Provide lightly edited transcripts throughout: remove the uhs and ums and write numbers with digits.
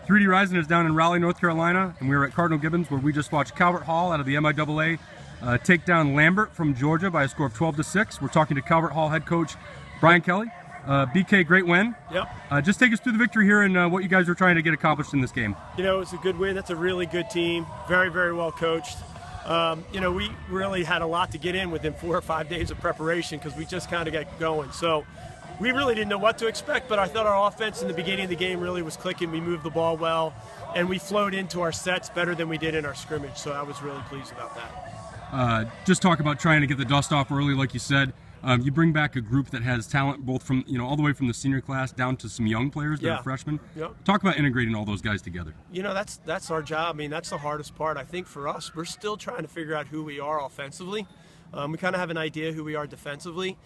3D Rising is down in Raleigh, North Carolina, and we were at Cardinal Gibbons, where we just watched Calvert Hall out of the MIAA take down Lambert from Georgia by a score of 12-6. We're talking to Calvert Hall head coach Bryan Kelly. BK, great win. Yep. Just take us through the victory here and what you guys are trying to get accomplished in this game. You know, it was a good win. That's a really good team. Very, very well coached. You know, we really had a lot to get in within 4 or 5 days of preparation because we just kind of got going. So we really didn't know what to expect, but I thought our offense in the beginning of the game really was clicking. We moved the ball well, and we flowed into our sets better than we did in our scrimmage. So I was really pleased about that. Just talk about trying to get the dust off early, like you said. You bring back a group that has talent, both from all the way from the senior class down to some young players that are freshmen. Yep. Talk about integrating all those guys together. You know, that's our job. I mean, that's the hardest part. I think for us, we're still trying to figure out who we are offensively. We kind of have an idea who we are defensively.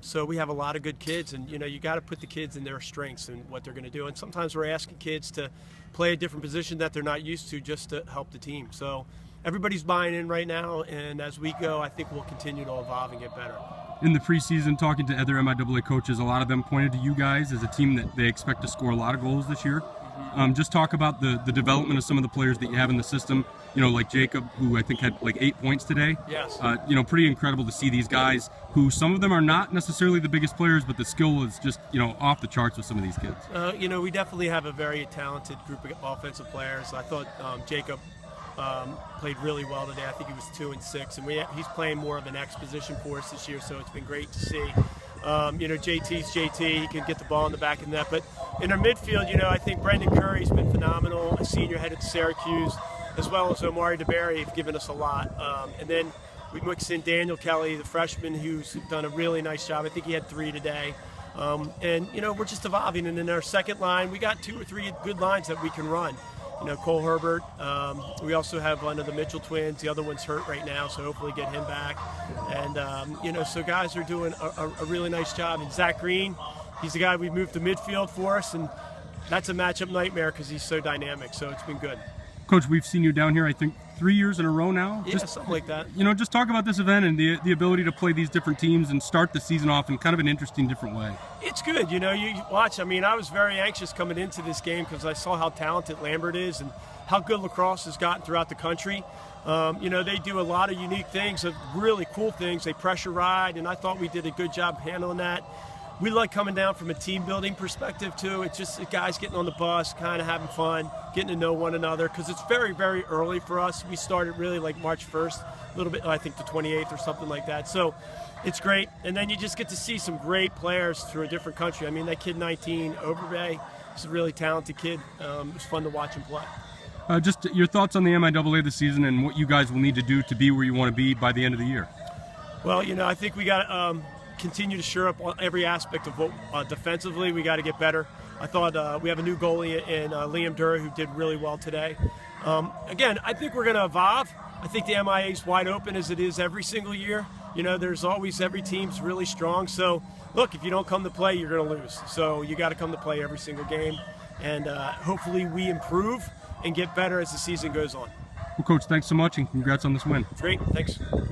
So we have a lot of good kids, and you got to put the kids in their strengths and what they're going to do. And sometimes we're asking kids to play a different position that they're not used to just to help the team. So everybody's buying in right now, and as we go, I think we'll continue to evolve and get better. In the preseason, talking to other MIAA coaches, a lot of them pointed to you guys as a team that they expect to score a lot of goals this year. Just talk about the development of some of the players that you have in the system, like Jacob, who I think had like 8 points today. Yes. Pretty incredible to see these guys who some of them are not necessarily the biggest players, but the skill is just, off the charts with some of these kids. We definitely have a very talented group of offensive players. I thought Jacob played really well today. I think he was 2 and 6, and he's playing more of an X position for us this year, so it's been great to see. JT's JT, he can get the ball in the back of the net, but in our midfield, I think Brendan Curry's been phenomenal, a senior headed to Syracuse, as well as Omari DeBerry have given us a lot. And then we mix in Daniel Kelly, the freshman, who's done a really nice job. I think he had 3 today. We're just evolving, and in our second line, we got 2 or 3 good lines that we can run. Cole Herbert. We also have one of the Mitchell twins. The other one's hurt right now, so hopefully get him back. And, so guys are doing a really nice job. And Zach Green, he's the guy we moved to midfield for us, and that's a matchup nightmare because he's so dynamic, so it's been good. Coach, we've seen you down here, I think, 3 years in a row now. Yeah, something like that. Just talk about this event and the ability to play these different teams and start the season off in kind of an interesting, different way. It's good. You watch. I mean, I was very anxious coming into this game because I saw how talented Lambert is and how good Lacrosse has gotten throughout the country. They do a lot of unique things, really cool things. They pressure ride, and I thought we did a good job handling that. We like coming down from a team building perspective too. It's just the guys getting on the bus, kind of having fun, getting to know one another, because it's very, very early for us. We started really like March 1st, a little bit, I think the 28th or something like that. So it's great. And then you just get to see some great players through a different country. I mean, that kid 19, Overbay, is a really talented kid. It was fun to watch him play. Just your thoughts on the MIAA this season and what you guys will need to do to be where you want to be by the end of the year. Well, I think we got continue to shore up every aspect of what defensively we got to get better. I thought we have a new goalie in Liam Durr who did really well today. Again, I think we're going to evolve. I think the MIA is wide open as it is every single year. There's always every team's really strong. So look, if you don't come to play, you're going to lose. So you got to come to play every single game, and hopefully we improve and get better as the season goes on. Well, Coach, thanks so much, and congrats on this win. Great, thanks.